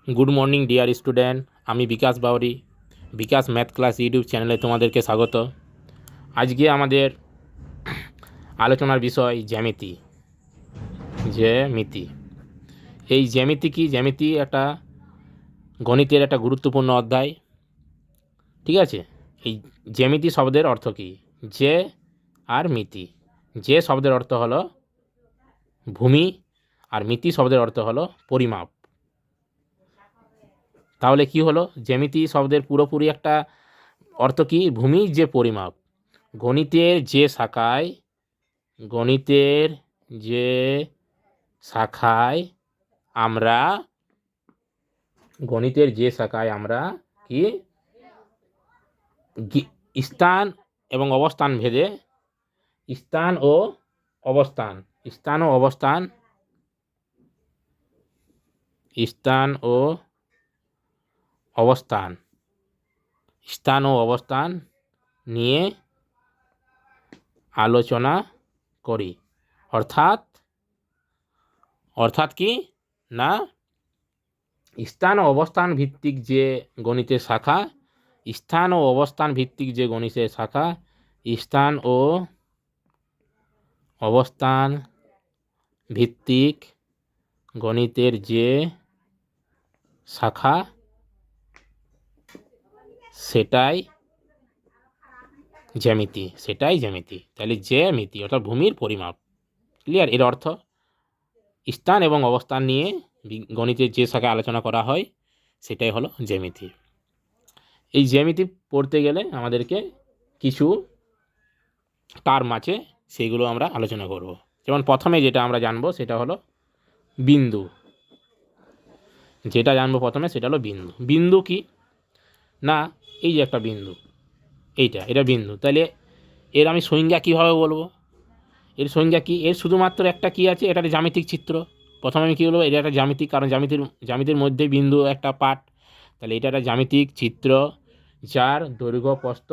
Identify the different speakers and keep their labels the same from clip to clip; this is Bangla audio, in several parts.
Speaker 1: গুড মর্নিং ডিয়ার স্টুডেন্ট, আমি বিকাশ বাউরি। বিকাশ ম্যাথ ক্লাস ইউটিউব চ্যানেলে তোমাদেরকে স্বাগত। আজকে আমাদের আলোচনার বিষয় জ্যামিতি। জ্যামিতি এই জ্যামিতি কি? জ্যামিতি একটা গণিতের একটা গুরুত্বপূর্ণ অধ্যায়, ঠিক আছে। এই জ্যামিতি শব্দের অর্থ কি? যে আর মিতি। যে শব্দের অর্থ হলো ভূমি, আর মিতি শব্দের অর্থ হলো পরিমাপ। তাহলে কি হলো? জ্যামিতি শব্দের পুরোপুরি একটা অর্থ কি? ভূমির যে পরিমাপ। গণিতের যে শাখায় গণিতের যে শাখায় আমরা গণিতের যে শাখায় আমরা কি স্থান এবং অবস্থান ভেদে স্থান ও অবস্থান স্থান ও অবস্থান স্থান ও অবস্থান স্থান ও অবস্থান নিয়ে আলোচনা করি। অর্থাৎ অর্থাৎ কি না, স্থান ও অবস্থান ভিত্তিক যে গণিতের শাখা, স্থান ও অবস্থান ভিত্তিক যে গণিতের শাখা, স্থান ও অবস্থান ভিত্তিক গণিতের যে শাখা, সেটাই জ্যামিতি। তাহলে জ্যামিতি অর্থাৎ ভূমির পরিমাপ। ক্লিয়ার? এর অর্থ স্থান এবং অবস্থান নিয়ে গণিতের যে শাখায় আলোচনা করা হয় সেটাই হলো জ্যামিতি। এই জ্যামিতি পড়তে গেলে আমাদেরকে কিছু টার্ম আছে, সেইগুলো আমরা আলোচনা করব। যেমন প্রথমে যেটা আমরা জানবো সেটা হলো বিন্দু। প্রথমে সেটা হলো বিন্দু। বিন্দু কি না, এই যে একটা বিন্দু, এটা বিন্দু। তাহলে এর আমি সংজ্ঞা কীভাবে বলবো? এর সংজ্ঞা কি? এর শুধুমাত্র একটা কি আছে, এটা একটা জ্যামিতিক চিত্র। প্রথমে আমি কী বলবো? এটা একটা জ্যামিতিক, কারণ জ্যামিতির মধ্যে বিন্দু একটা পার্ট। তাহলে এটা একটা জ্যামিতিক চিত্র যার দৈর্ঘ্য প্রস্থ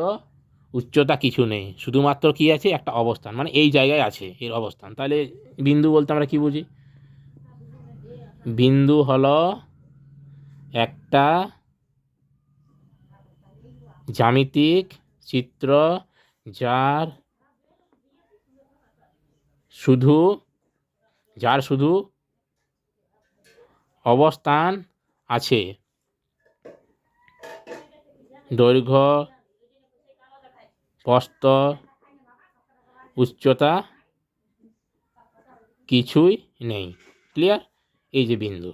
Speaker 1: উচ্চতা কিছু নেই, শুধুমাত্র কি আছে, একটা অবস্থান, মানে এই জায়গায় আছে এর অবস্থান। তাহলে বিন্দু বলতে আমরা কি বুঝি? বিন্দু হলো একটা জ্যামিতিক চিত্র যার শুধু অবস্থান আছে, দৈর্ঘ্য প্রস্থ উচ্চতা কিছুই নেই। ক্লিয়ার? এই যে বিন্দু।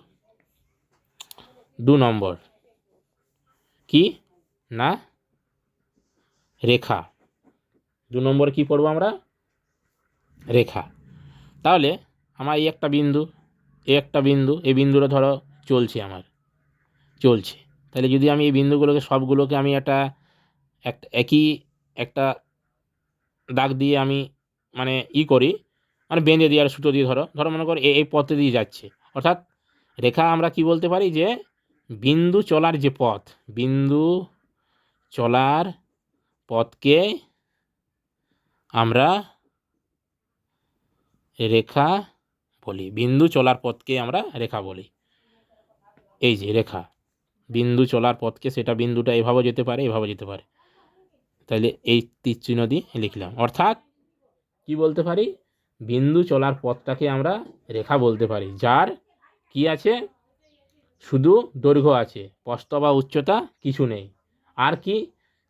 Speaker 1: 2 নম্বর কি না, রেখা। 2 নম্বরে কি পড়বো আমরা? রেখা। তাহলে আমার এই একটা বিন্দু, এই বিন্দুটা ধরো চলছে। তাহলে যদি আমি এই বিন্দুগুলোকে সবগুলোকে আমি একটা একই একটা দাগ দিয়ে আমি মানে করি, মানে বেঁধে দিই আর সুতো দিয়ে, ধরো মনে করো এই পথে দিয়ে যাচ্ছে। অর্থাৎ রেখা আমরা কি বলতে পারি? যে বিন্দু চলার পথকে আমরা রেখা বলি। বিন্দু চলার পথকে আমরা রেখা বলি। এই যে রেখা, বিন্দু চলার পথকে, সেটা বিন্দুটা এভাবে যেতে পারে, তাহলে এই তীর চিহ্ন দিয়ে লিখলাম। অর্থাৎ কি বলতে পারি? বিন্দু চলার পথটাকে আমরা রেখা বলতে পারি, যার কি আছে, শুধু দৈর্ঘ্য আছে, প্রস্থ বা উচ্চতা কিছু নেই। আর কি,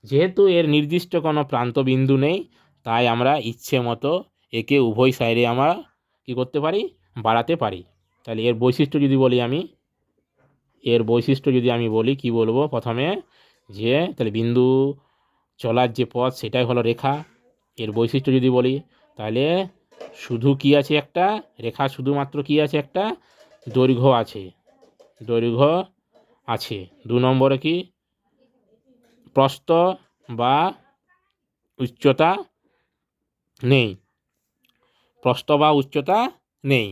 Speaker 1: যেহেতু এর নির্দিষ্ট কোনো প্রান্ত বিন্দু নেই, তাই আমরা ইচ্ছে মতো একে উভয় সাইডে আমরা কি করতে পারি? বাড়াতে পারি। তাহলে এর বৈশিষ্ট্য যদি আমি বলি, কি বলবো প্রথমে? যে তাহলে বিন্দু চলার যে পথ সেটাই হলো রেখা। এর বৈশিষ্ট্য যদি বলি, তাহলে শুধু কি আছে, একটা রেখা, শুধুমাত্র কি আছে, একটা দৈর্ঘ্য আছে। 2 নম্বরে কি? প্রস্থ বা উচ্চতা নেই।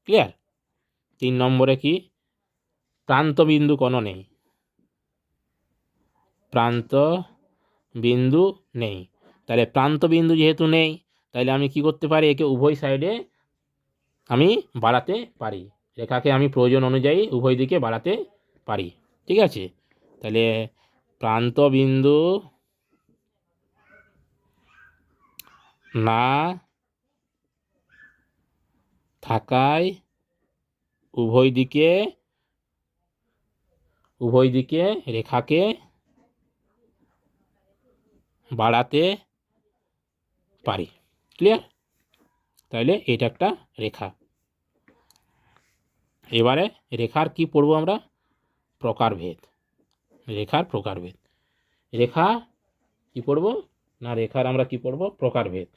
Speaker 1: ক্লিয়ার? 3 নম্বরে কি? প্রান্ত বিন্দু নেই। তাহলে প্রান্ত বিন্দু যেহেতু নেই, তাহলে আমি কি করতে পারি? একে উভয় সাইডে আমি বাড়াতে পারি। রেখাকে আমি প্রয়োজন অনুযায়ী উভয় দিকে বাড়াতে পারি। ঠিক আছে, তাহলে প্রান্তবিন্দু না থাকায় উভয় দিকে রেখাকে বাড়াতে পারি। ক্লিয়ার? তাহলে এটা একটা রেখা। এবারে রেখার কি পড়বো আমরা? প্রকারভেদ। রেখার প্রকারভেদ। রেখা কি পড়বো না, রেখার আমরা কি পড়বো? প্রকারভেদ।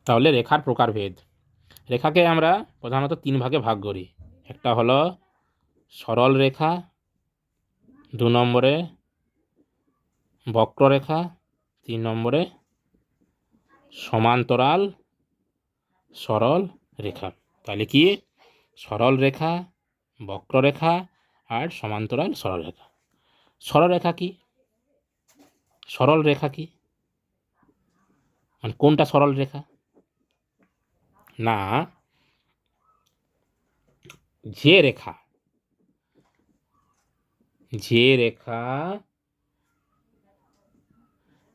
Speaker 1: তাহলে রেখার প্রকারভেদ। রেখাকে আমরা প্রধানত 3 ভাগে ভাগ করি। একটা হলো সরল রেখা, 2 নম্বরে বক্ররেখা, 3 নম্বরে সমান্তরাল সরল রেখা। তাহলে কি? সরল রেখা, বক্ররেখা আর সমান্তরাল সরল রেখা। সরল রেখা কি? সরল রেখা কি মানে কোনটা সরল রেখা? না, যে রেখা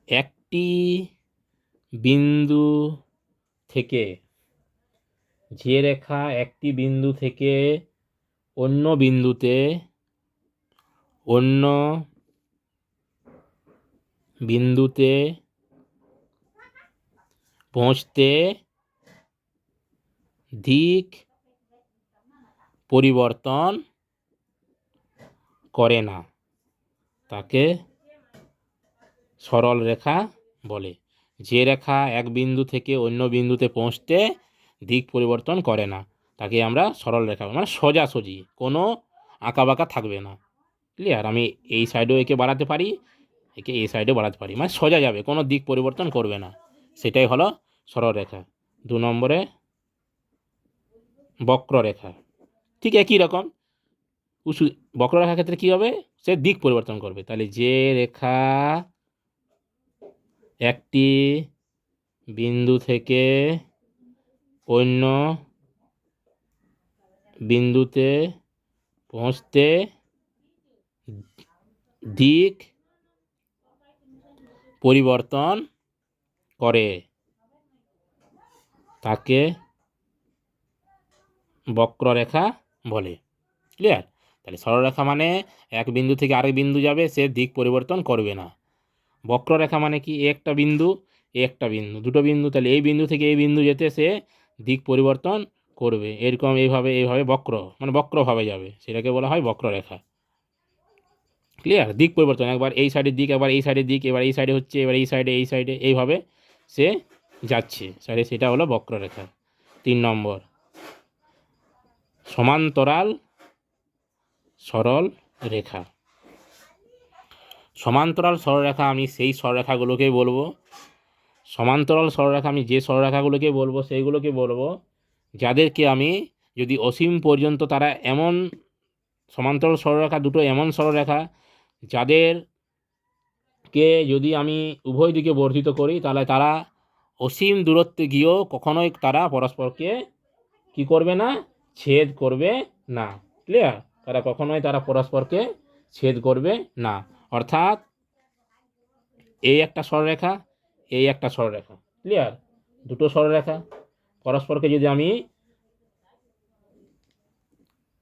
Speaker 1: একটি বিন্দু থেকে অন্য বিন্দুতে পৌঁছতে দিক পরিবর্তন করে না, তাকে সরল রেখা বলে। যে রেখা এক বিন্দু থেকে অন্য বিন্দুতে পৌঁছতে দিক পরিবর্তন করে না, তাকে আমরা সরল রেখা, মানে সোজাসুজি, কোনো আঁকাবাঁকা থাকবে না। ক্লিয়ার? আমি এই সাইডেও একে বাড়াতে পারি, একে এই সাইডেও বাড়াতে পারি, মানে সোজা যাবে, কোনো দিক পরিবর্তন করবে না, সেটাই হলো সরল রেখা। 2 নম্বরে বক্ররেখা। ঠিক একই রকম, বক্ররেখার ক্ষেত্রে কী হবে? সে দিক পরিবর্তন করবে। তাহলে যে রেখা একটি বিন্দু থেকে অন্য বিন্দুতে পৌঁছতে দিক পরিবর্তন করে, তাকে বক্ররেখা বলে। ক্লিয়ার? তাহলে সরলরেখা মানে এক বিন্দু থেকে আরেক বিন্দু যাবে, সে দিক পরিবর্তন করবে না। বক্ররেখা মানে কি? একটা বিন্দু, দুটো বিন্দু, তাহলে এই বিন্দু থেকে এই বিন্দু যেতে সে দিক পরিবর্তন করবে, এরকম এইভাবে বক্র, মানে বক্রভাবে যাবে, সেটাকে বলা হয় বক্ররেখা। ক্লিয়ার? দিক পরিবর্তন, একবার এই সাইডের দিক, একবার এই সাইডের দিক, এবার এই সাইডে হচ্ছে, এবার এই সাইডে, এইভাবে সে যাচ্ছে, সেটা হলো বক্ররেখা। 3 নম্বর সমান্তরাল সরল রেখা। সমান্তরাল সরলরেখা আমি সেই সরলরেখাগুলোকেই বলবো। সমান্তরাল সরলরেখা আমি যে সরলরেখাগুলোকে বলবো সেইগুলোকে বলবো যাদেরকে আমি যদি অসীম পর্যন্ত তারা এমন সমান্তরাল সরলরেখা, দুটো এমন সরলরেখা যাদেরকে যদি আমি উভয় দিকে বর্ধিত করি, তাহলে তারা অসীম দূরত্বে গিয়েও কখনোই তারা পরস্পরকে কি করবে না? ছেদ করবে না। ক্লিয়ার? তারা কখনোই পরস্পরকে ছেদ করবে না। অর্থাৎ এই একটা সরলরেখা, এই একটা সরলরেখা। ক্লিয়ার? দুটো সরলরেখা পরস্পরকে যদি আমি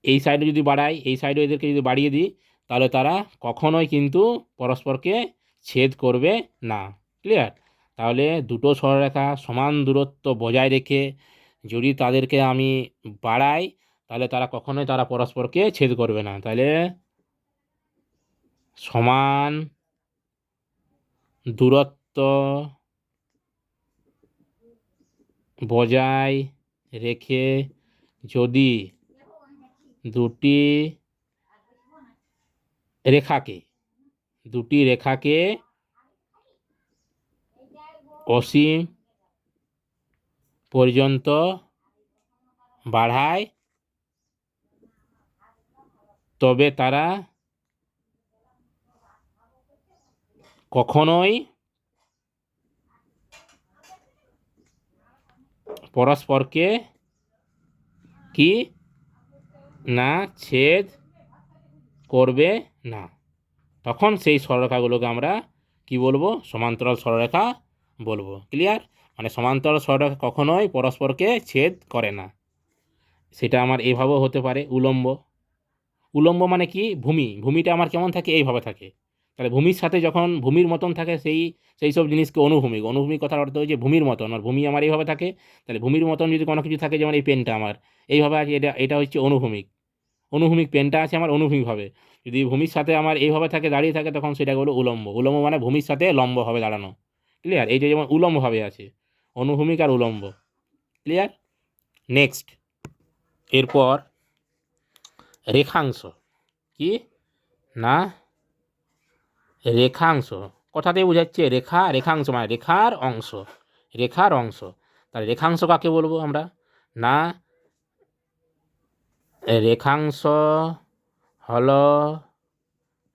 Speaker 1: এই সাইডে যদি বাড়াই, এই সাইডে এদেরকে যদি বাড়িয়ে দিই, তাহলে তারা কখনোই কিন্তু পরস্পরকে ছেদ করবে না। ক্লিয়ার? তাহলে দুটো সরলরেখা সমান দূরত্ব বজায় রেখে যদি তাদেরকে আমি বাড়াই, তাহলে তারা কখনোই পরস্পরকে ছেদ করবে না। তাহলে সমান দূরত্ব বজায় রেখে যদি দুটি রেখাকে অসীম পর্যন্ত বাড়ায়, তবে তারা কখনোই পরস্পরকে কি না ছেদ করবে না, তখন সেই সরলরেখাগুলোকে আমরা কি বলবো? সমান্তরাল সরলরেখা বলবো। ক্লিয়ার? মানে সমান্তরাল সরলরেখা কখনোই পরস্পরকে ছেদ করে না। সেটা আমার এভাবেও হতে পারে উলম্ব। উলম্ব মানে কি? ভূমিটা আমার কেমন থাকে? এইভাবে থাকে। তাহলে ভূমির সাথে যখন ভূমির মতন থাকে সেই সব জিনিসকে অনুভূমিক কথার অর্থ হচ্ছে ভূমির মতন। আর ভূমি আমার এইভাবে থাকে, তাহলে ভূমির মতন যদি কোনো কিছু থাকে, যেমন এই পেনটা আমার এইভাবে আছে, এটা হচ্ছে অনুভূমিক পেনটা আছে আমার অনুভূমিকভাবে। যদি ভূমির সাথে আমার এইভাবে থাকে, দাঁড়িয়ে থাকে, তখন সেটা হলো উলম্ব মানে ভূমির সাথে লম্বভাবে দাঁড়ানো। ক্লিয়ার? এই যে যেমন উলম্বভাবে আছে, অনুভূমিক আর উলম্ব। ক্লিয়ার? নেক্সট, এরপর রেখাংশ। কি না? রেখাংশ কথাতেই বোঝাচ্ছে রেখাংশ মানে রেখার অংশ। তাহলে রেখাংশ কাকে বলবো আমরা? না, রেখাংশ হলো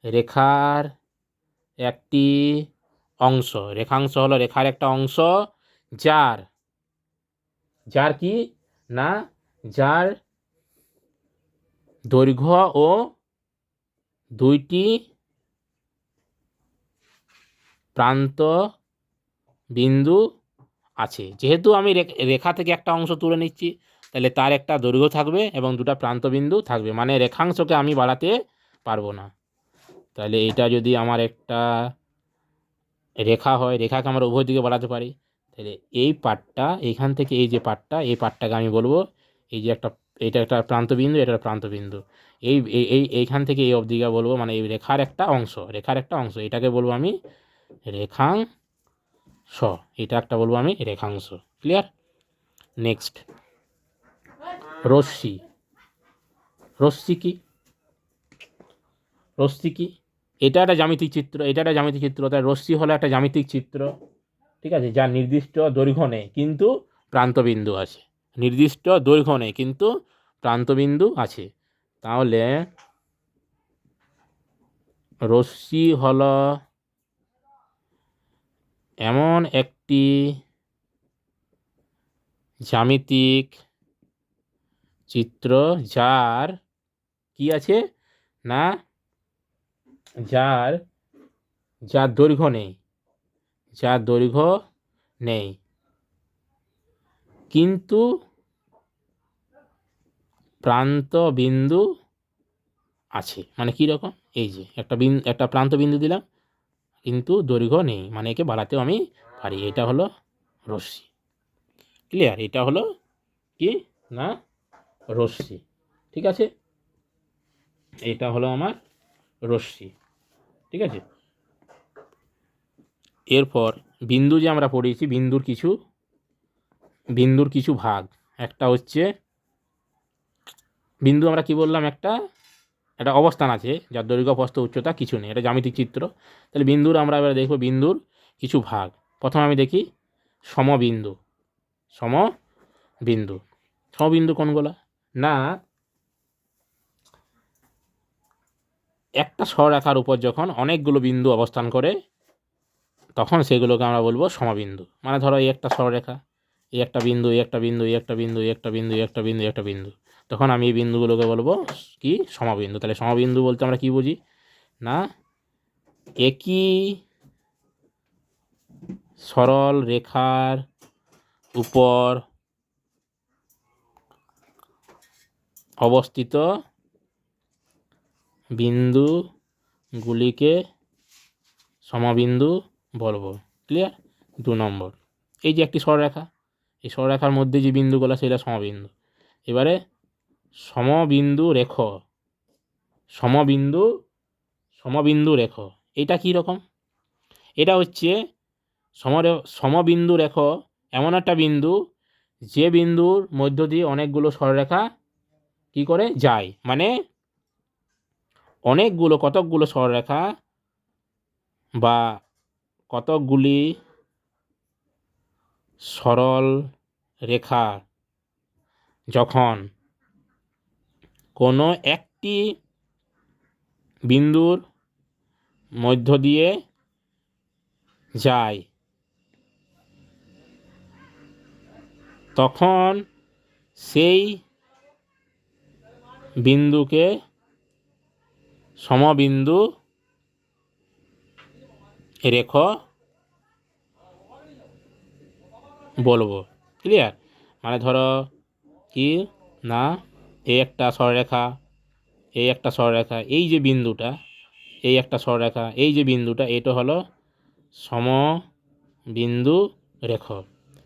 Speaker 1: রেখার একটি অংশ। রেখাংশ হলো রেখার একটা অংশ, যার কি না, যার দৈর্ঘ্য ও দুইটি প্রান্ত বিন্দু আছে। যেহেতু আমি রেখা থেকে একটা অংশ তুলে নিচ্ছি, তাহলে তার একটা দৈর্ঘ্য থাকবে এবং দুটো প্রান্ত বিন্দু থাকবে, মানে রেখাংশকে আমি বাড়াতে পারবো না। তাহলে এটা যদি আমার একটা রেখা হয়, রেখাকে আমরা উভয় দিকে বাড়াতে পারি। তাহলে এই পার্টটা, এইখান থেকে এই যে পার্টটা, এই পার্টটাকে আমি বলবো এই যে এটা একটা প্রান্তবিন্দু, এটা প্রান্তবিন্দু। এইখান থেকে এই অবধিকে বলবো, মানে এই রেখার একটা অংশ, এটাকে বলবো আমি রেখাংশ। এটা একটা বলবো আমি রেখাংশ। ক্লিয়ার? নেক্সট, রশ্মি। রশ্মি কি? এটা একটা জ্যামিতিক চিত্র। তাই রশ্মি হলো একটা জ্যামিতিক চিত্র, ঠিক আছে, যার নির্দিষ্ট দৈর্ঘ্য নেই কিন্তু প্রান্তবিন্দু আছে। তাহলে রশ্মি হলো এমন একটি জ্যামিতিক চিত্র যার কি আছে না, যার দৈর্ঘ্য নেই কিন্তু প্রান্ত বিন্দু আছে। মানে কি রকম? এই যে একটা প্রান্ত বিন্দু দিলাম, কিন্তু দৈর্ঘ্য নেই, মানে একে বাড়াতেও আমি পারি। এটা হলো রশ্মি। ক্লিয়ার? এটা হলো কি না, রশ্মি। ঠিক আছে, এটা হলো আমার রশ্মি। ঠিক আছে, এরপর বিন্দু যে আমরা পড়েছি, বিন্দুর কিছু ভাগ। একটা হচ্ছে বিন্দু, আমরা কি বললাম, একটা অবস্থান আছে যার দৈর্ঘ্য প্রস্থ উচ্চতা কিছু নেই, এটা জ্যামিতিক চিত্র। তাহলে আমরা এবার দেখব বিন্দুর কিছু ভাগ। প্রথমে আমি দেখি সমবিন্দু। সমবিন্দু কোনগুলো? না, একটা সরলরেখার উপর যখন অনেকগুলো বিন্দু অবস্থান করে, তখন সেগুলোকে আমরা বলবো সমবিন্দু। মানে ধরো এই একটা সরলরেখা, এই একটা বিন্দু, তখন আমি এই বিন্দুগুলোকে বলবো কি? সমবিন্দু। তাহলে সমবিন্দু বলতে আমরা কি বুঝি? না, একই সরল রেখার উপর অবস্থিত বিন্দুগুলিকে সমবিন্দু বলবো। ক্লিয়ার? 2 নম্বর, এই যে একটি সরলরেখা, এই সরলরেখার মধ্যে যে বিন্দুগুলো সেটা সমবিন্দু। এবারে সমবিন্দু রেখ, এটা কি রকম? এটা হচ্ছে সমবিন্দু রেখ এমন একটা বিন্দু, যে বিন্দুর মধ্য দিয়ে অনেকগুলো সরলরেখা কি করে যায়, মানে কতকগুলো সরলরেখা বা কতকগুলি সরল রেখা যখন কোনো একটি বিন্দুর মধ্য দিয়ে যায়, তখন সেই বিন্দুকে সমবিন্দু রেখ বলবো। ক্লিয়ার? মানে ধরো কি না, এই একটা সরলরেখা, এই একটা সরলরেখা, এই যে বিন্দুটা, এই একটা সরলরেখা, এই যে বিন্দুটা, এটা হলো সমবিন্দু রেখ।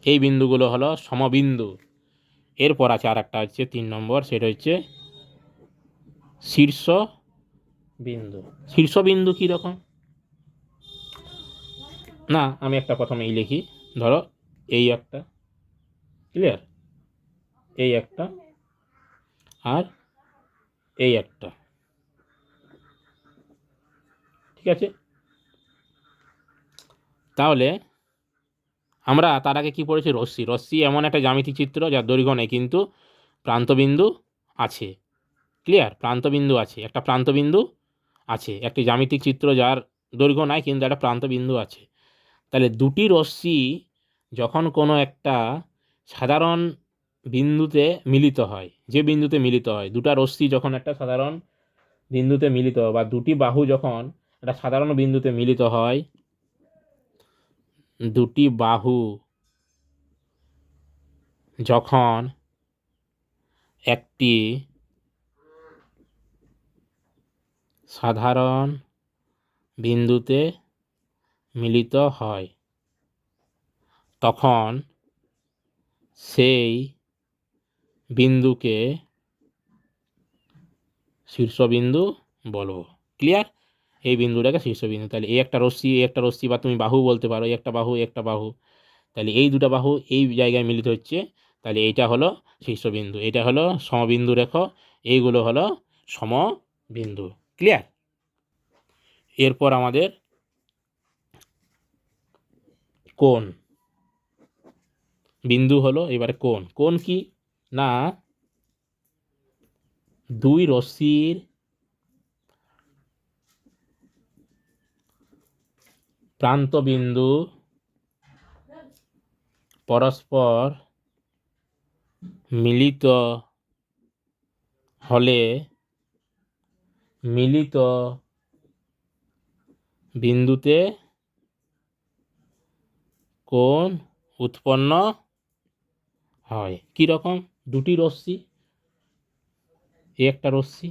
Speaker 1: এই বিন্দুগুলো হলো সমবিন্দু। এরপর আছে আর একটা হচ্ছে 3 নম্বর, সেটা হচ্ছে শীর্ষ বিন্দু। শীর্ষবিন্দু কীরকম? না, আমি একটা প্রথমেই লিখি। ধরো এই একটা, ক্লিয়ার, এই একটা আর এই একটা, ঠিক আছে? তাহলে আমরা তার আগে কী পড়েছি? রশ্মি। রশ্মি এমন একটা জ্যামিতিক চিত্র যার দৈর্ঘ্য নেই কিন্তু প্রান্তবিন্দু আছে। ক্লিয়ার? প্রান্তবিন্দু আছে, একটা প্রান্তবিন্দু আছে। একটি জ্যামিতিক চিত্র যার দৈর্ঘ্য নাই কিন্তু একটা প্রান্তবিন্দু আছে। তাহলে দুটি রশ্মি যখন কোনো একটা সাধারণ বিন্দুতে মিলিত হয়, যে বিন্দুতে মিলিত হয়, দুটা রশ্মি যখন একটা সাধারণ বিন্দুতে মিলিত হয়, বা দুটি বাহু যখন একটা সাধারণ বিন্দুতে মিলিত হয়, দুটি বাহু যখন একটি সাধারণ বিন্দুতে মিলিত হয়, তখন সেই বিন্দুকে শীর্ষবিন্দু বলবো। ক্লিয়ার? এই বিন্দুটাকে শীর্ষবিন্দু। তাহলে এই একটা রশ্মি, এই একটা রশ্মি, বা তুমি বাহু বলতে পারো, এই একটা বাহু, একটা বাহু, তাহলে এই দুটো বাহু এই জায়গায় মিলিত হচ্ছে, তাহলে এইটা হলো শীর্ষবিন্দু, এটা হলো সমবিন্দু রেখ, এইগুলো হলো সমবিন্দু। ক্লিয়ার? এরপর আমাদের কোণ। বিন্দু হলো, এবারে কোণ। কোণ কি না, দুই রশ্মির প্রান্তবিন্দু পরস্পর মিলিত হলে মিলিত বিন্দুতে কোণ উৎপন্ন হয়। কীরকম? দুটি রশ্মি, এ একটা রশ্মি,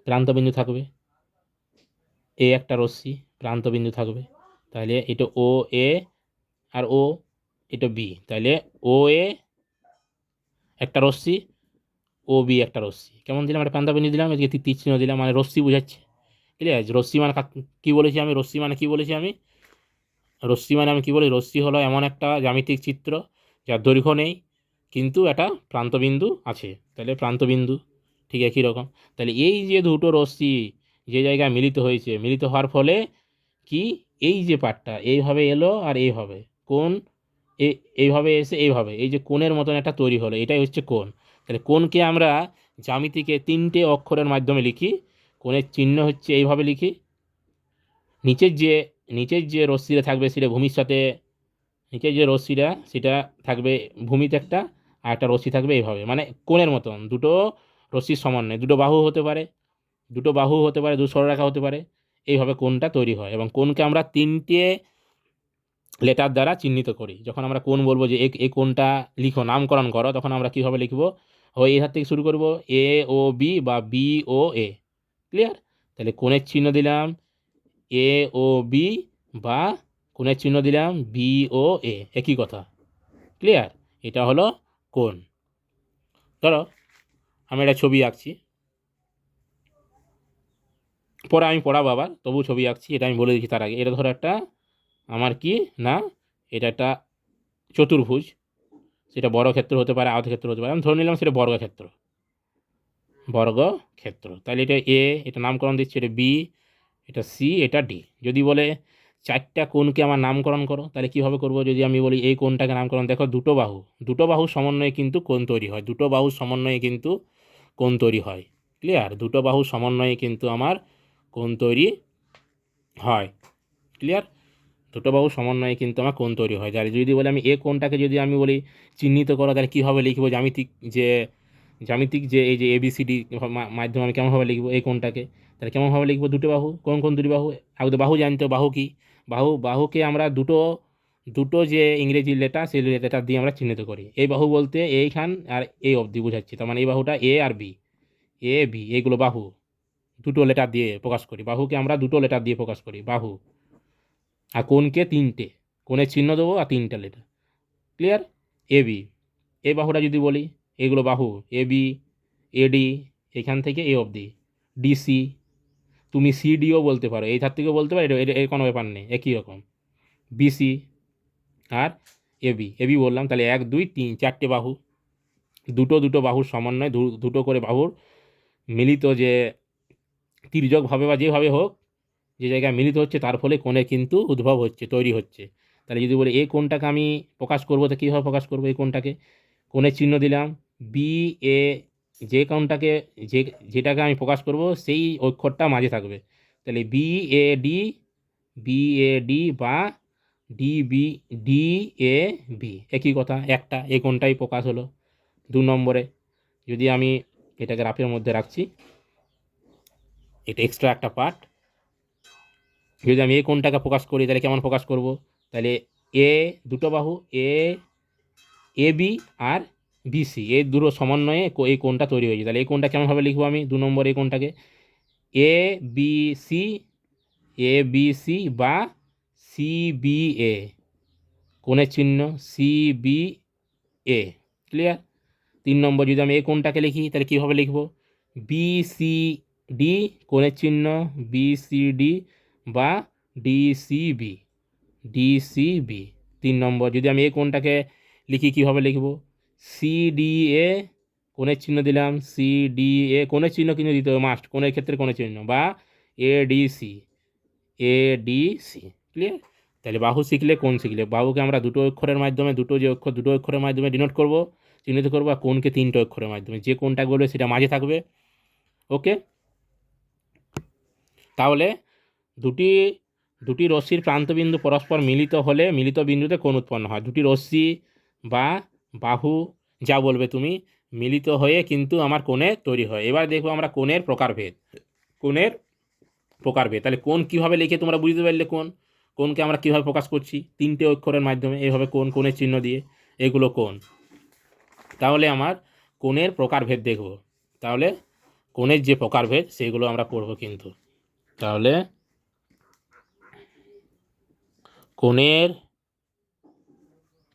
Speaker 1: প্রান্তবিন্দু থাকবে, এ একটা রশ্মি, প্রান্তবিন্দু থাকবে, তাহলে এটা ও এ আর ও, এটা বি, তাহলে ও এ একটা রশ্মি, ও বি একটা রশ্মি। কেমন দিলাম? একটা প্রান্তবিন্দু দিলাম, এদিকে তীর চিহ্ন দিলাম, মানে রশ্মি বোঝাচ্ছে। ক্লিয়ার? রশ্মি মানে কী বলেছি আমি? রশ্মি মানে কী বলেছি আমি? রশ্মি মানে আমি কী বলি? রশ্মি হলো এমন একটা জ্যামিতিক চিত্র যার দৈর্ঘ্য নেই কিন্তু একটা প্রান্তবিন্দু আছে, তাহলে প্রান্তবিন্দু। ঠিক একই রকম। তাহলে এই যে দুটো রশ্মি যে জায়গায় মিলিত হয়েছে, মিলিত হওয়ার ফলে কি, এই যে পার্টটা এইভাবে এলো আর এইভাবে কোণ, এইভাবে এসে এইভাবে, এই যে কোণের মতন একটা তৈরি হলো, এটাই হচ্ছে কোণ। তাহলে কোণকে আমরা জ্যামিতিকে 3টে অক্ষরের মাধ্যমে লিখি। কোণের চিহ্ন হচ্ছে এইভাবে লিখি, নিচের যে রশ্মিটা থাকবে সেটা ভূমির সাথে, নিচের যে রশ্মিটা সেটা থাকবে ভূমিতে একটা, আর একটা রশ্মি থাকবে এইভাবে, মানে কোণের মতন দুটো রশ্মির সমন্বয়। দুটো বাহু হতে পারে, দুটো বাহু হতে পারে, দু সরলরেখা হতে পারে, এইভাবে কোণটা তৈরি হয়। এবং কোণকে আমরা 3টে লেটার দ্বারা চিহ্নিত করি। যখন আমরা কোণ বলবো যে এই কোণটা লিখো, নামকরণ করো, তখন আমরা কীভাবে লিখবো? হয় এই হাত থেকে শুরু করবো, এ ও বি, বা বি ও এ। ক্লিয়ার? তাহলে কোণের চিহ্ন দিলাম এ ও বি, বা কোণের চিহ্ন দিলাম বি ও এ, একই কথা। ক্লিয়ার? এটা হলো কোণ। ধরো আমি একটা ছবি আঁকছি, পরে আমি পড়াবো আবার, তবু ছবি আঁকছি, এটা আমি বলে দিচ্ছি তার আগে। এটা ধরো একটা আমার কি না, এটা একটা চতুর্ভুজ, সেটা বর্গক্ষেত্র হতে পারে, আয়তক্ষেত্র হতে পারে, আমি ধরে নিলাম সেটা বর্গক্ষেত্র, বর্গক্ষেত্র। তাহলে এটা এ, এটা নামকরণ দিচ্ছি, এটা বি, এটা সি, এটা ডি। যদি বলে 4টা কোণকে আমার নামকরণ করো, তাহলে কীভাবে করবো? যদি আমি বলি এই কোণটাকে নামকরণ, দেখো দুটো বাহু, দুটো বাহু সমন্বয়ে কিন্তু কোণ তৈরি হয়, দুটো বাহু সমন্বয়ে কিন্তু কোণ তৈরি হয়। ক্লিয়ার? দুটো বাহু সমন্বয়ে কিন্তু আমার কোণ তৈরি হয়। ক্লিয়ার? দুটো বাহু সমন্বয়ে কিন্তু আমার কোণ তৈরি হয়। তাহলে যদি বলি আমি এ কোণটাকে যদি আমি বলি চিহ্নিত করো, তাহলে কীভাবে লিখবো? জ্যামিতিক যে এই যে ABCD মাধ্যমে আমি কেমনভাবে লিখবো এই কোণটাকে? তাহলে কেমনভাবে লিখবো? দুটো বাহু, কোন কোন দুটি বাহু? আগে বাহু জানতো, বাহু কি? বাহুকে আমরা দুটো দুটো যে ইংরেজি লেটার সেই লেটার দিয়ে আমরা চিহ্নিত করি। এই বাহু বলতে এইখান আর এই অবধি বোঝাচ্ছি, তার মানে এই বাহুটা A আর B, AB এইগুলো বাহু, দুটো লেটার দিয়ে প্রকাশ করি। বাহুকে আমরা দুটো লেটার দিয়ে প্রকাশ করি, বাহু। আর কোণকে তিনটে, কোণের চিহ্ন দেবো আর তিনটা লেটার। ক্লিয়ার? AB এই বাহুটা যদি বলি, এগুলো বাহু AB, AD এখান থেকে এ অবধি, DC, তুমি CDও বলতে পারো, এই ধার থেকেও বলতে পারো, এর কোনো ব্যাপার নেই, একই রকম। BC আর এবি বললাম, তাহলে 1 2 3 4টে বাহু, দুটো বাহুর সমন্বয়, দুটো করে বাহুর মিলিত যে তির্যকভাবে বা যেভাবে হোক যে জায়গায় মিলিত হচ্ছে, তার ফলে কোণে কিন্তু উদ্ভব হচ্ছে, তৈরি হচ্ছে। তাহলে যদি বলি এই কোণটাকে আমি প্রকাশ করবো, তো কীভাবে প্রকাশ করবো? এই কোণটাকে কোণের চিহ্ন দিলাম BA, যে কোণটাকে যেটাকে আমি প্রকাশ করব সেই অক্ষরটা মাঝে থাকবে। তাহলে BAD বা DAB একই কথা, একটা এই কোণটাই প্রকাশ হলো। 2 নম্বরে যদি আমি এটাকে রাফের মধ্যে রাখছি, এটা এক্সট্রা একটা পার্ট। যদি আমি এই কোণটাকে প্রকাশ করি, তাহলে কেমন প্রকাশ করব? তাহলে দুটো বাহু AB আর BC এই দুটো সমন্বয়ে এই কোণটা তৈরি হয়েছে। তাহলে এই কোণটা কেমনভাবে লিখবো আমি? 2 নম্বর এই কোণটাকে ABC বা CBA, কোণের চিহ্ন CBA। ক্লিয়ার? 3 নম্বর যদি আমি এই কোণটাকে লিখি, তাহলে কীভাবে লিখবো? BCD, কোণের চিহ্ন BCD বা DCB। 3 নম্বর যদি আমি এই কোণটাকে লিখি, কীভাবে লিখব? CDA, কোণের চিহ্ন দিলাম CDA, কোণের চিহ্ন কিন্তু দিতে হবে মাস্ট, কোণের ক্ষেত্রে কোণের চিহ্ন, বা ADC। ক্লিয়ার? তাহলে বাহু শিখলে, কোণ শিখলে, বাহুকে আমরা দুটো অক্ষরের মাধ্যমে, দুটো অক্ষরের মাধ্যমে ডিনোট করব, চিহ্নিত করবো, আর কোণকে 3টে অক্ষরের মাধ্যমে। যে কোণটা বলবে সেটা মাঝে থাকবে। ওকে, তাহলে দুটি রশ্মির প্রান্তবিন্দু পরস্পর মিলিত হলে মিলিত বিন্দুতে কোণ উৎপন্ন হয়। দুটি রশ্মি বা বাহু যা বলবে তুমি, মিলিত হয়ে কিন্তু আমার কোণে তৈরি হয়। এবার দেখবো আমরা কোণের প্রকারভেদ। তাহলে কোণ কীভাবে লিখে তোমরা বুঝতে পারলে কোণকে আমরা কীভাবে প্রকাশ করছি? 3টে অক্ষরের মাধ্যমে, এইভাবে কোণের চিহ্ন দিয়ে, এগুলো কোণ। তাহলে আমার কোণের প্রকারভেদ দেখব। তাহলে কোণের যে প্রকারভেদ সেগুলো আমরা পড়ব কিন্তু। তাহলে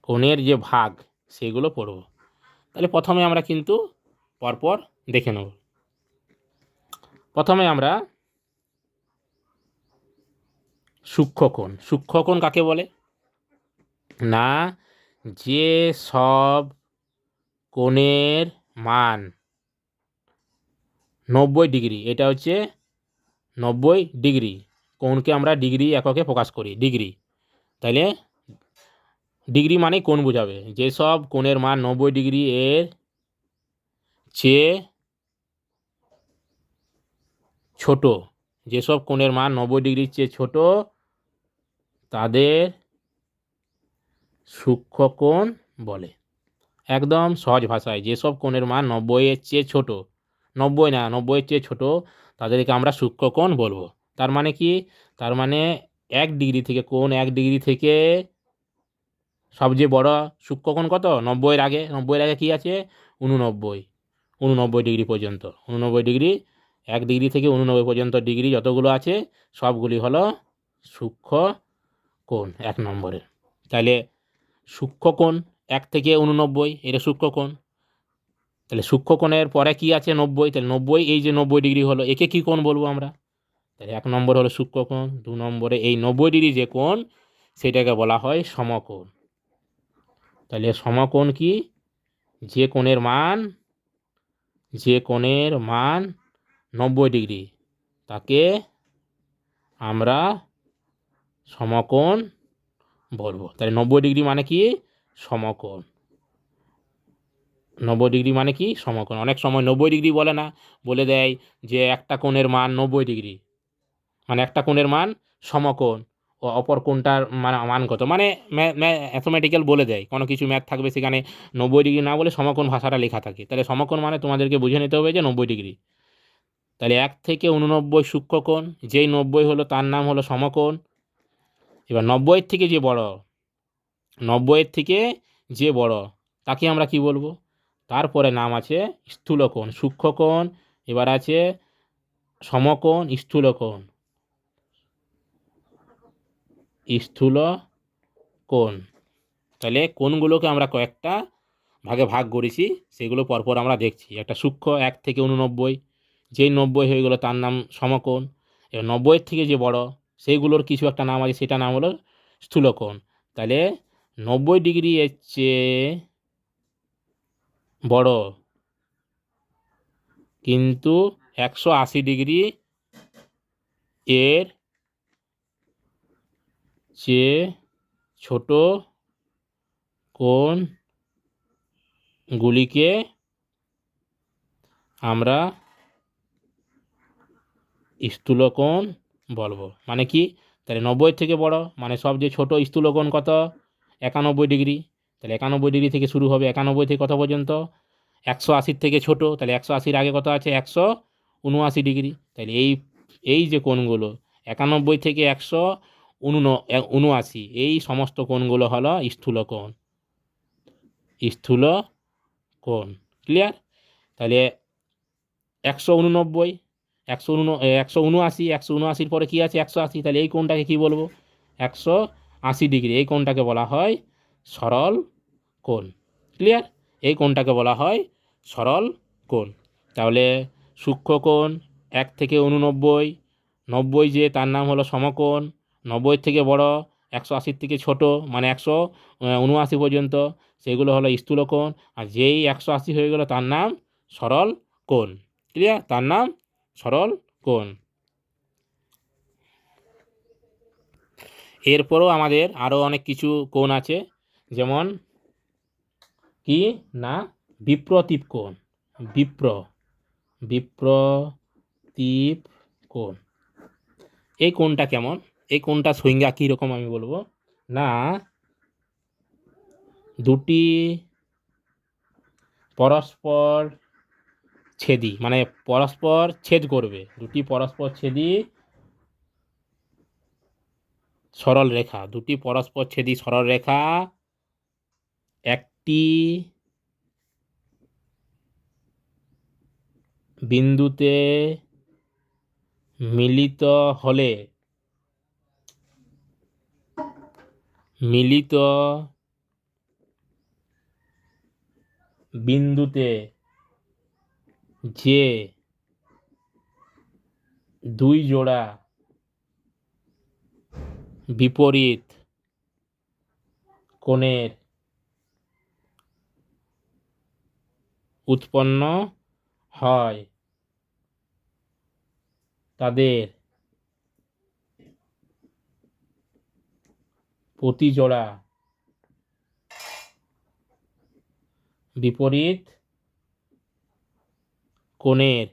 Speaker 1: কোণের যে ভাগ সেগুলো পড়ব। তাহলে প্রথমে আমরা কিন্তু পরপর দেখে নেব। প্রথমে আমরা সূক্ষ্মকোণ কাকে বলে? না, যে সব কোণের মান 90 ডিগ্রি, এটা হচ্ছে 90 ডিগ্রি, কোণকে আমরা ডিগ্রি এককে প্রকাশ করি, ডিগ্রি। তাহলে ডিগ্রি মানে কোণ বোঝাবে। যেসব কোণের মান 90 ডিগ্রি এর চেয়ে ছোট, যেসব কোণের মান 90 ডিগ্রির চেয়ে ছোট, তাদের সূক্ষ্মকোণ বলে। একদম সহজ ভাষায়, যেসব কোণের মান 90-এর চেয়ে ছোট, 90-এর চেয়ে ছোট, তাদেরকে আমরা সূক্ষ্মকোণ বলবো। তার মানে কি? তার মানে 1 ডিগ্রি থেকে, কোণ 1 ডিগ্রি থেকে সবচেয়ে বড় সূক্ষ্মকোণ কত? 90-এর আগে। 90-এর আগে কী আছে? 89 ডিগ্রি পর্যন্ত। 89 ডিগ্রি, 1 ডিগ্রি থেকে 89 পর্যন্ত ডিগ্রি যতগুলো আছে সবগুলি হলো সূক্ষ্মকোণ 1 নম্বরে। তাহলে সূক্ষ্মকোণ 1 থেকে 89, এটা সূক্ষ্মকোণ। তাহলে সূক্ষ্মকোণের পরে কি আছে? 90। তাহলে 90, এই যে 90 ডিগ্রি হলো, একে কী কোণ বলবো আমরা? তাহলে 1 নম্বর হলো সূক্ষ্মকোণ, 2 নম্বরে এই 90 ডিগ্রি যে কোণ সেটাকে বলা হয় সমকোণ। তাহলে সমকোণ কি? যে কোণের মান 90 ডিগ্রি তাকে আমরা সমকোণ বলবো। তাহলে 90 ডিগ্রি মানে কি? সমকোণ। 90 ডিগ্রি মানে কি? সমকোণ। অনেক সময় 90 ডিগ্রি বলে না, বলে দেয় যে একটা কোণের মান 90 ডিগ্রি, মানে একটা কোণের মান সমকোণ। অপর কোণটার মান কত, মানে ম্যাথমেটিক্যাল বলে দেয়, কোনো কিছু ম্যাথ থাকবে সেখানে 90 ডিগ্রি না বলে সমকোণ ভাষাটা লেখা থাকে, তাহলে সমকোণ মানে তোমাদেরকে বুঝে নিতে হবে যে 90 ডিগ্রি। তাহলে 1 থেকে 89 সূক্ষ্মকোণ, যেই 90 হলো তার নাম হলো সমকোণ। এবার 90-এর থেকে যে বড়, 90-এর থেকে যে বড় তাকে আমরা কি বলবো? তারপরে নাম আছে স্থূলকোণ, সূক্ষ্মকোণ, এবার আছে সমকোণ, স্থূলকোণ, স্থূলকোণ। তাহলে কোণগুলোকে আমরা কয়েকটা ভাগে ভাগ করেছি, সেগুলো পরপর আমরা দেখছি। একটা সূক্ষ্ম 1 থেকে 89, যেই 90 হয়ে গেলো তার নাম সমকোণ। এবার 90-এর থেকে যে বড় সেইগুলোর কিছু একটা নাম আছে, সেটা নাম হলো স্থূলকোণ। তাহলে 90 ডিগ্রি এর চেয়ে বড় কিন্তু 180 ডিগ্রি এর চেয়ে ছোট কোণগুলিকে আমরা স্থূলকোণ বলবো। মানে কি? তাহলে 90 থেকে বড় মানে সবচেয়ে ছোট স্থূলকোণ কত? 91 ডিগ্রি। তাহলে 91 ডিগ্রি থেকে শুরু হবে, 91 থেকে কত পর্যন্ত? 180 থেকে ছোট, তাহলে 180-র আগে কত আছে? 179 ডিগ্রি। তাহলে এই যে কোণগুলো 91 থেকে 179, এই সমস্ত কোণগুলো হলো স্থূলকোণ, স্থূলকোণ। ক্লিয়ার? তাহলে 189, 179, পরে কি আছে? 180। তাহলে এই কোণটাকে কি বলবো? 180 ডিগ্রি। এই কোণটাকে বলা হয় সরল কোণ। ক্লিয়ার? এই কোণটাকে বলা হয় সরল কোণ। তাহলে সূক্ষ্মকোণ 1 থেকে 89, 90 যে তার নাম হলো সমকোণ, 90 থেকে বড় 180 থেকে ছোট মানে 179 পর্যন্ত সেগুলো হলো স্থূলকোণ। আর যেই 180 হয়ে গেলো তার নাম সরল কোণ। ক্লিয়ার? তার নাম সরল কোণ। এরপরও আমাদের আরও অনেক কিছু কোণ আছে, যেমন কি না বিপ্রতীপ কোণ। বিপ্রতীপ কোণ, এই কোণটা কেমন? এই কোণটা সংজ্ঞা কীরকম আমি বলবো না, দুটি পরস্পর ছেদি মানে পরস্পর ছেদ করবে, দুটি পরস্পর ছেদি সরল রেখা, দুটি পরস্পর ছেদি সরল রেখা একটি বিন্দুতে মিলিত হলে মিলিত বিন্দুতে যে দুই জোড়া বিপরীত কোণের উৎপন্ন হয় তাদের প্রতি জোড়া বিপরীত কোণের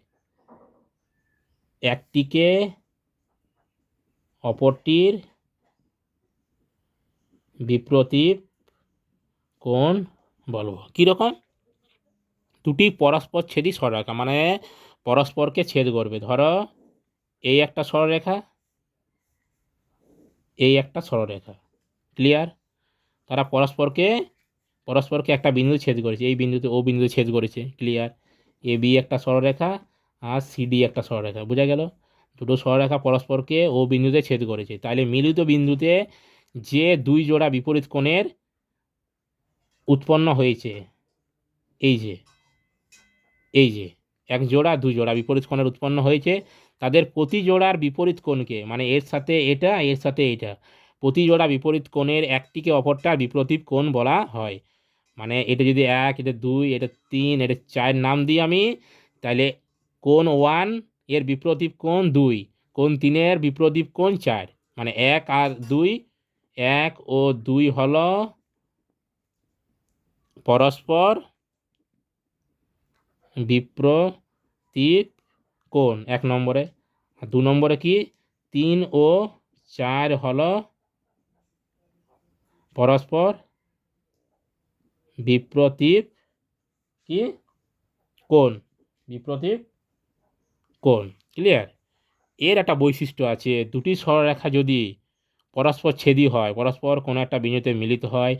Speaker 1: একটিকে অপরটির বিপ্রতীপ কোণ বলবো। কীরকম? দুটি পরস্পর ছেদি সরলরেখা মানে পরস্পরকে ছেদ করবে। ধরো এই একটা সরলরেখা, এই একটা সরলরেখা। ক্লিয়ার? তারা পরস্পরকে একটা বিন্দু ছেদ করেছে, এই বিন্দুতে ও বিন্দুতে ছেদ করেছে। ক্লিয়ার? এ বি একটা সরলরেখা আর সিডি একটা সরলরেখা। বোঝা গেল? দুটো সরলরেখা পরস্পরকে ও বিন্দুতে ছেদ করেছে, তাহলে মিলিত বিন্দুতে যে দুই জোড়া বিপরীত কোণের উৎপন্ন হয়েছে, এই যে এক জোড়া দুই জোড়া বিপরীত কোণের উৎপন্ন হয়েছে, তাদের প্রতি জোড়ার বিপরীত কোণকে মানে এর সাথে এটা এর সাথে এটা, প্রতি জোড়া বিপরীত কোণের একটিকে অপরটার বিপরীত কোণ বলা হয়। মানে এটা যদি 1, এটা 2, এটা 3, এটা 4 নাম দিই আমি, তাহলে কোণ 1 এর বিপরীত কোণ 2, কোণ 3 এর বিপরীত কোণ 4, মানে 1 আর 2, 1 ও 2 হলো পরস্পর বিপরীত কোণ 1 নম্বরে। আর 2 নম্বরে কি 3 ও 4 হলো পরস্পর বিপ্রতীপ কি কোণ, বিপ্রতীপ কোণ। ক্লিয়ার? এর একটা বৈশিষ্ট্য আছে, দুটি সরলরেখা যদি পরস্পর ছেদি হয়, পরস্পর কোনো একটা বিন্দুতে মিলিত হয়,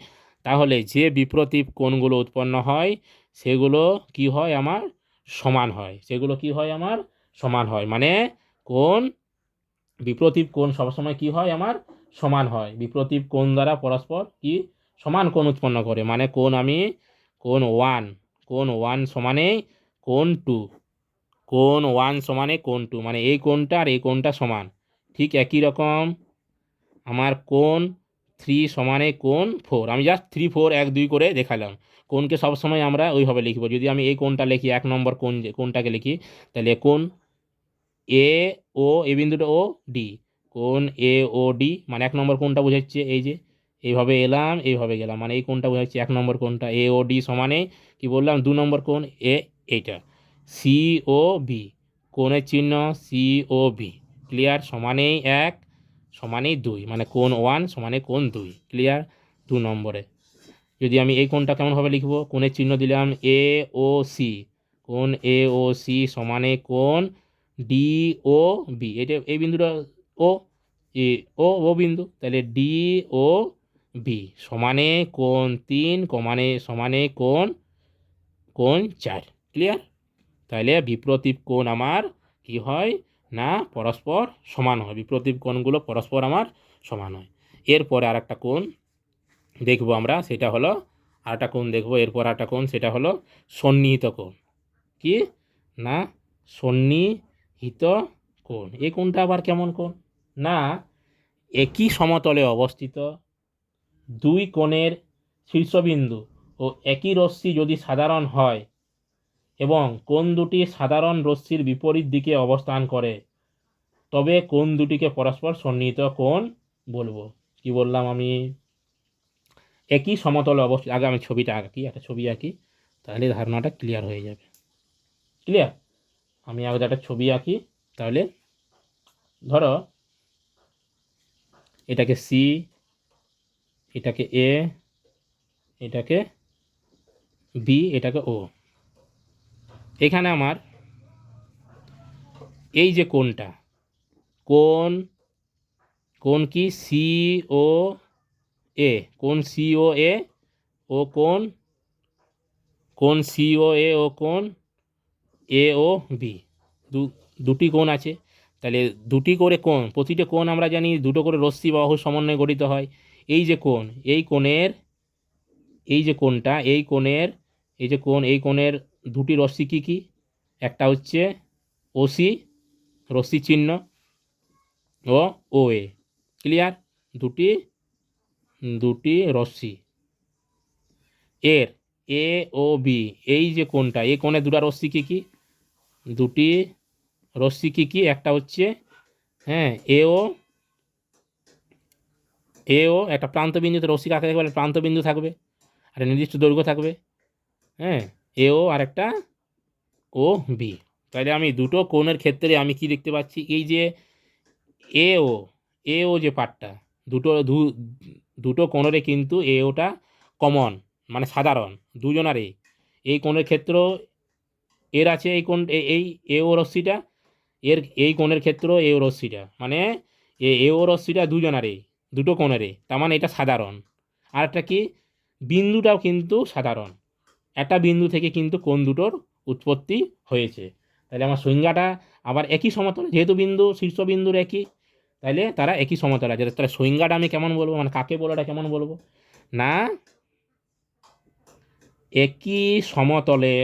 Speaker 1: তাহলে যে বিপ্রতীপ কোণগুলো উৎপন্ন হয় সেগুলো কি হয় আমার সমান হয়, সেগুলো কি হয় আমার সমান হয়। মানে কোণ, বিপ্রতীপ কোণ সবসময় কি হয় আমার সমান হয়। বিপ্রতীপ কোণ দ্বারা পরস্পর কি সমান কোণ উৎপন্ন করে। মানে কোণ ওয়ান, কোণ ওয়ান সমানে কোণ টু, কোণ ওয়ান সমানে কোণ টু, মানে এই কোণটা আর এই কোণটা সমান। ঠিক একই রকম আমার কোণ থ্রি সমানে কোণ ফোর, আমি জাস্ট 3 4 1 2 করে দেখালাম। কোণকে সবসময় আমরা ওইভাবে লিখব। যদি আমি এই কোণটা লিখি, 1 নম্বর কোণটাকে লিখি, তাহলে কোণ এ ও, এই বিন্দুটা ও ডি, কোণ এ ও ডি, মানে 1 নম্বর কোণটা বোঝাচ্ছে এই যে এইভাবে এলাম এইভাবে গেলাম, মানে এই কোণটা বোঝাচ্ছে 1 নম্বর কোণটা। এ ও ডি সমানে কি বললাম 2 নম্বর কোণ এ, এইটা সি ও বি, কোণের চিহ্ন সি ও বি। ক্লিয়ার? সমানেই 1 সমানেই 2, মানে কোণ ওয়ান সমানে কোণ 2। ক্লিয়ার? 2 নম্বরে যদি আমি এই কোণটা কেমনভাবে লিখব, কোণের চিহ্ন দিলাম এ ও সি, কোণ এ ও সি সমানে কোণ ডি ও বি, এটা এই বিন্দুটা ও, এ ও ও বিন্দু, তাহলে ডি ও বি সমানে কোণ 3 কমানে সমানে কোণ 4। ক্লিয়ার? তাহলে বিপ্রতীপ কোণ আমার কি হয় না পরস্পর সমান হয়, বিপ্রতীপ কোণগুলো পরস্পর আমার সমান হয়। এরপরে আর একটা কোণ দেখব আমরা, সেটা হলো আরেকটা কোণ দেখবো, এরপর আরেকটা কোণ, সেটা হলো সন্নিহিত কোণ। কি না সন্নিহিত কোণ, এই কোণটা আবার কেমন কোণ না, একই সমতলে অবস্থিত দুই কোণের শীর্ষবিন্দু ও একই রশ্মি যদি সাধারণ হয় এবং কোণ দুটি সাধারণ রশ্মির বিপরীত দিকে অবস্থান করে, তবে কোণ দুটিকে পরস্পর সন্নিহিত কোণ বলবো। কি বললাম আমি, একই সমতলে অবস্থিত, আগে আমি ছবিটা আঁকি, একটা ছবি আঁকি, তাহলে ধারণাটা ক্লিয়ার হয়ে যাবে। ক্লিয়ার? আমি আগে একটা ছবি আঁকি, তাহলে ধরো এটাকে সি, এটাকে এ, এটাকে বি, এটাকে ও। এখানে আমার এই যে কোণটা, কোণ কোণ কি সি ও এ, কোণ সি ও এ ও কোণ সি ও এ ও কোণ এ ও বি, দুটি কোণ আছে। তাহলে দুটি করে কোণ, প্রতিটি কোণ আমরা জানি দুটো করে রশ্মি বা বাহুর সমন্বয়ে গঠিত হয়। এই যে কোণ, এই কোণের এই যে কোণটা, এই কোণের এই যে কোণ, এই কোণের দুটি রশ্মি কী কী, একটা হচ্ছে ওসি রশ্মি চিহ্ন ও ও এ। ক্লিয়ার? দুটি দুটি রশ্মি। এর এ ও বি, এই যে কোণটা, এই কোণে দুটো রশ্মি কী কী, দুটি রশ্মি কী কী, একটা হচ্ছে হ্যাঁ এও একটা প্রান্ত বিন্দুতে রশ্মি কাকে দেখবে, প্রান্ত বিন্দু থাকবে আর নির্দিষ্ট দৈর্ঘ্য থাকবে। হ্যাঁ, এও আর একটা ও বি। তাহলে আমি দুটো কোণের ক্ষেত্রে আমি কি দেখতে পাচ্ছি, এই যে এও এও যে পার্টটা, দুটো কোণের কিন্তু এওটা কমন, মানে সাধারণ দুজনারই। এই কোণের ক্ষেত্র এর আছে, এই কোণ এই এও রশ্মিটা, এর এই কোণের ক্ষেত্র এও রশ্মিটা, মানে এও রশ্মিটা দুজনারই, দুটো কোণেরই, তার মানে এটা সাধারণ। আর একটা কি, বিন্দুটাও কিন্তু সাধারণ, একটা বিন্দু থেকে কিন্তু কোণ দুটোর উৎপত্তি হয়েছে। তাহলে আমার সংজ্ঞাটা আবার একই সমতলে, যেহেতু বিন্দু শীর্ষবিন্দুর একই, তাহলে তারা একই সমতলে আছে। তাহলে সংজ্ঞাটা আমি কেমন বলবো, মানে কাকে বলাটা কেমন বলবো না, একই সমতলে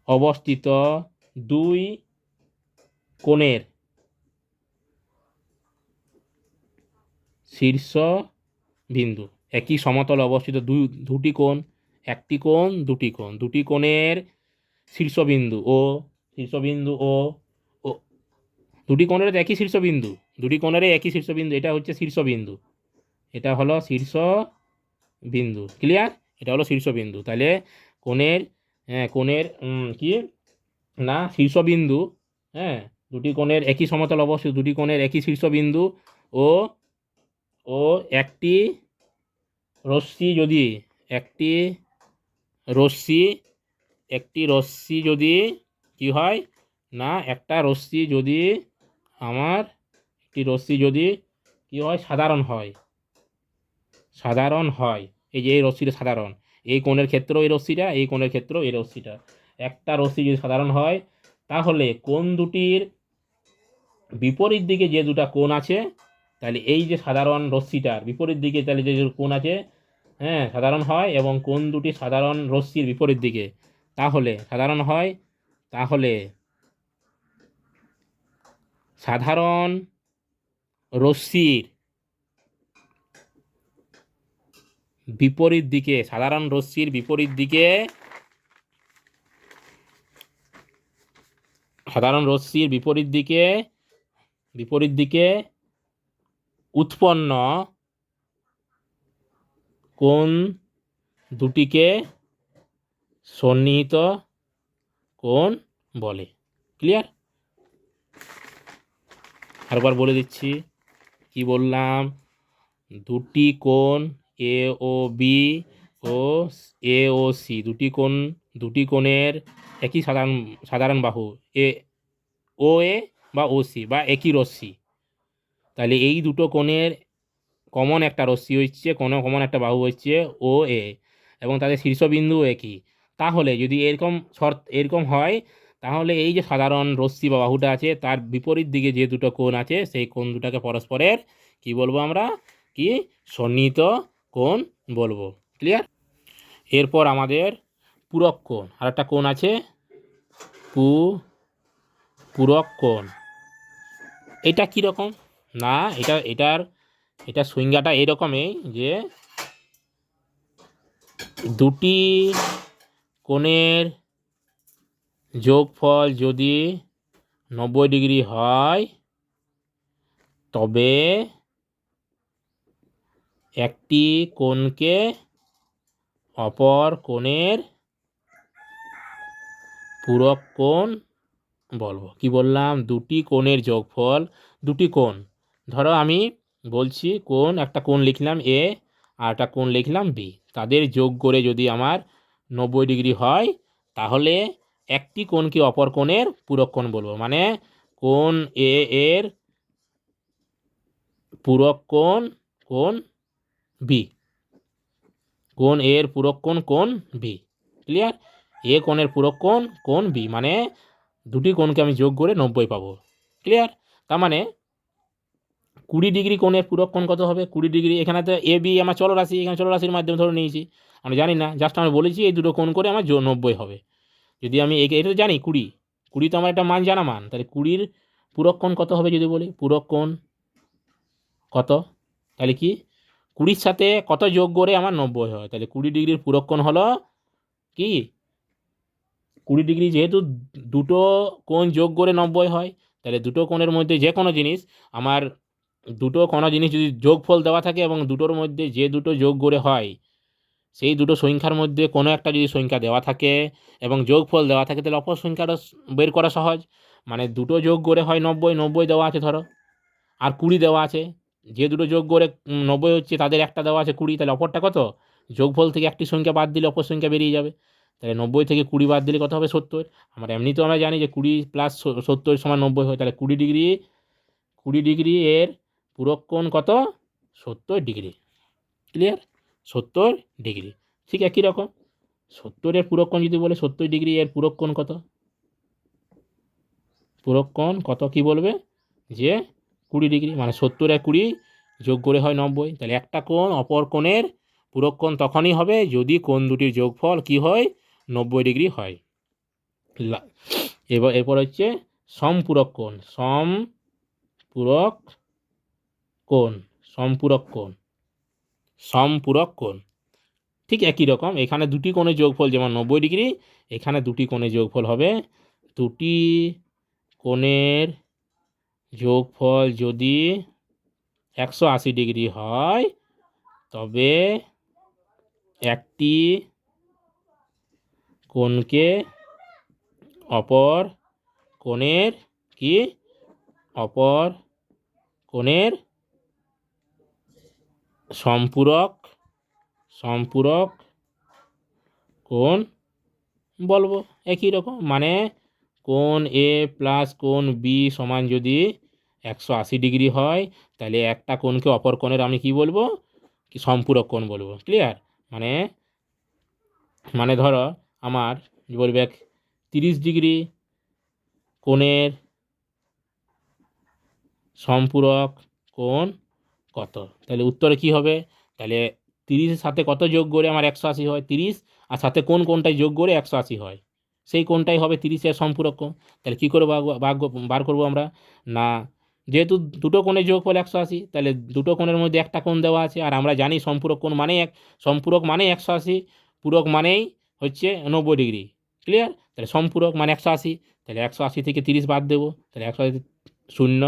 Speaker 1: অবস্থিত দুই কোণের শীর্ষ বিন্দু, একই সমতলে অবস্থিত দুটি কোণ, একটি কোণ দুটি কোণ, দুটি কোণের শীর্ষবিন্দু ও ও দুটি কোণের একই শীর্ষবিন্দু, দুটি কোণের একই শীর্ষবিন্দু, এটা হচ্ছে শীর্ষবিন্দু, এটা হলো শীর্ষবিন্দু। ক্লিয়ার? এটা হলো শীর্ষবিন্দু। তাহলে কোণের কোণের কি না শীর্ষবিন্দু, হ্যাঁ দুটি কোণের একই সমতল অবস্থিত দুটি কোণের একই শীর্ষবিন্দু ও ও একটি রশ্মি যদি একটি রশ্মি একটি রশ্মি যদি কি হয় না, একটা রশ্মি যদি আমার একটি রশ্মি যদি কি হয় সাধারণ হয়, সাধারণ হয়, এই যে এই রশ্মিটা সাধারণ, এই কোণের ক্ষেত্র এই রশ্মিটা, এই কোণের ক্ষেত্র এই রশ্মিটা, একটা রশ্মি যদি সাধারণ হয় তাহলে কোণ দুটির বিপরীত দিকে যে দুটা কোণ আছে, তাহলে এই যে সাধারণ রশ্মিটার বিপরীত দিকে তাহলে যে কোণ আছে, হ্যাঁ সাধারণ হয়, এবং কোণ দুটি সাধারণ রশ্মির বিপরীত দিকে তাহলে সাধারণ হয়, তাহলে সাধারণ রশ্মির বিপরীত দিকে, সাধারণ রশ্মির বিপরীত দিকে, সাধারণ রশ্মির বিপরীত দিকে উৎপন্ন কোণ দুটিকে সন্নিহিত কোণ বলে। ক্লিয়ার? আরেকবার বলে দিচ্ছি, কি বললাম, দুটি কোণ এ ও বি ও এ ও সি, দুটি কোণের একই সাধারণ বাহু এ ও এ বা ও সি বা একই রশ্মি, তাহলে এই দুটো কোণের কমন একটা রশ্মি হচ্ছে, কমন একটা বাহু হচ্ছে ও এ, এবং তাদের শীর্ষবিন্দু একই। তাহলে যদি এরকম হয়, তাহলে এই যে সাধারণ রশ্মি বা বাহুটা আছে তার বিপরীত দিকে যে দুটো কোণ আছে সেই কোণ দুটাকে পরস্পরের কি বলবো আমরা, কি সন্নিহিত কোণ বলবো। ক্লিয়ার? এরপর আমাদের পূরক কোণ, আর একটা কোণ আছে পূরক কোণ। এটা কীরকম না, এটার সংজ্ঞাটা এরকমই যে দুটি কোণের যোগফল যদি 90 ডিগ্রি হয় তবে একটি কোণকে অপর কোণের পূরক কোণ বলবো। কি বললাম, দুটি কোণের যোগফল, দুটি কোণ, ধরো আমি বলছি একটা কোণ লিখলাম এ আর একটা কোণ লিখলাম বি, তাদের যোগ করে যদি আমার 90 ডিগ্রি হয় তাহলে একটি কোণকে অপর কোণের পূরক কোণ বলবো। মানে কোণ এ এর পূরক কোণ বি, কোণ এর পূরক কোণ বি। ক্লিয়ার? এ কোণের পূরক কোণ বি, মানে দুটি কোণকে আমি যোগ করে 90 পাবো। ক্লিয়ার? তার মানে 20 ডিগ্রি কোণের পূরক কোণ কত হবে? 20 ডিগ্রি, এখানে তো এ বি আমার চলরাশি, এখানে চলরাশির মাধ্যমে ধরে নিয়েছি, আমরা জানি না, জাস্ট আমি বলেছি এই দুটো কোণ করে আমার 90 হবে। যদি আমি এটা জানি 20 তো আমার একটা মান জানা মান, তাহলে 20-র পূরক কোণ কত হবে যদি বলি, পূরক কোণ কত, তাহলে কি 20-র সাথে কত যোগ করে আমার 90 হয়, তাহলে 20 ডিগ্রির পূরক কোণ হলো কি 20 ডিগ্রি, যেহেতু দুটো কোণ যোগ করে 90 হয়, তাহলে দুটো কোণের মধ্যে যে কোনো জিনিস আমার, দুটো কোনো জিনিস যদি যোগফল দেওয়া থাকে এবং দুটোর মধ্যে যে দুটো যোগ করে হয় সেই দুটো সংখ্যার মধ্যে কোনো একটা যদি সংখ্যা দেওয়া থাকে এবং যোগফল দেওয়া থাকে, তাহলে অপর সংখ্যাটা বের করা সহজ। মানে দুটো যোগ করে হয় 90 দেওয়া আছে ধরো, আর 20 দেওয়া আছে, যে দুটো যোগ করে 90 হচ্ছে তাদের একটা দেওয়া আছে 20, তাহলে অপরটা কত, যোগফল থেকে একটি সংখ্যা বাদ দিলে অপর সংখ্যা বেরিয়ে যাবে, তাহলে 90 থেকে 20 বাদ দিলে কত হবে 70। এমনিতেও আমরা জানি যে 20 + 70 = 90 হয়, তাহলে 20 ডিগ্রি এর পূরক কোণ কত, 70 ডিগ্রি। ক্লিয়ার? 70 ডিগ্রি। ঠিক একই রকম 70-এর পূরক কোণ যদি বলে 70 ডিগ্রি এর পূরক কোণ কত, কি বলবে যে 20 ডিগ্রি, মানে 70 আর 20 যোগ করে হয় 90, তাহলে একটা কোণ অপর কোণের পূরক কোণ তখনই হবে যদি কোণ দুটির যোগফল কি হয় 90 ডিগ্রি হয়। এরপর হচ্ছে সম্পূরক কোণ, সম্পূরক কোণ ঠিক একই রকম, এখানে দুটি কোণের যোগফল যেমন 90 ডিগ্রি, এখানে দুটি কোণের যোগফল হবে, দুটি কোণের যোগফল যদি 180 ডিগ্রি হয় তবে একটি কোণকে অপর কোণের কি, অপর কোণের সম্পূরক কোণ বলবো, একই রকম। মানে কোণ এ প্লাস কোণ বি সমান যদি 180 ডিগ্রি হয়, তাহলে একটা কোণকে অপর কোণের আমি কি বলবো, কি সম্পূরক কোণ বলবো। ক্লিয়ার? মানে মানে ধরো আমার বলবে 30 ডিগ্রি কোণের সম্পূরক কোণ কত, তাহলে উত্তরে কি হবে, তাহলে 30-এর সাথে কত যোগ করে আমার 180 হয়, 30 আর সাথে কোনটাই যোগ করে 180 হয়, সেই কোণটাই হবে 30-এর সম্পূরক কোণ। তাহলে কী করে বার করবো আমরা, না যেহেতু দুটো কোণের যোগফল 180, তাহলে দুটো কোণের মধ্যে একটা কোণ দেওয়া আছে, আর আমরা জানি সম্পূরক কোণ মানেই সম্পূরক মানেই 180, পূরক মানেই হচ্ছে 90 ডিগ্রি। ক্লিয়ার? তাহলে সম্পূরক মানে 180, তাহলে 180 থেকে 30 বাদ দেবো, তাহলে 180 শূন্য,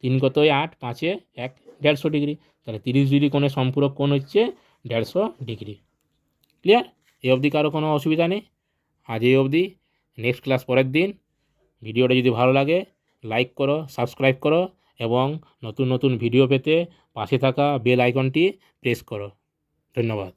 Speaker 1: 3 কতই 8, 5-এ 1, 150 ডিগ্রি। তাহলে 30 ডিগ্রি কোণের সম্পূরক কোণ হচ্ছে 150 ডিগ্রি। ক্লিয়ার? এই অবধি কারো কোনো অসুবিধা নেই? আজ এই অবধি, নেক্সট ক্লাস পরের দিন। ভিডিওটা যদি ভালো লাগে লাইক করো, সাবস্ক্রাইব করো এবং নতুন নতুন ভিডিও পেতে পাশে থাকা বেল আইকনটি প্রেস করো। ধন্যবাদ।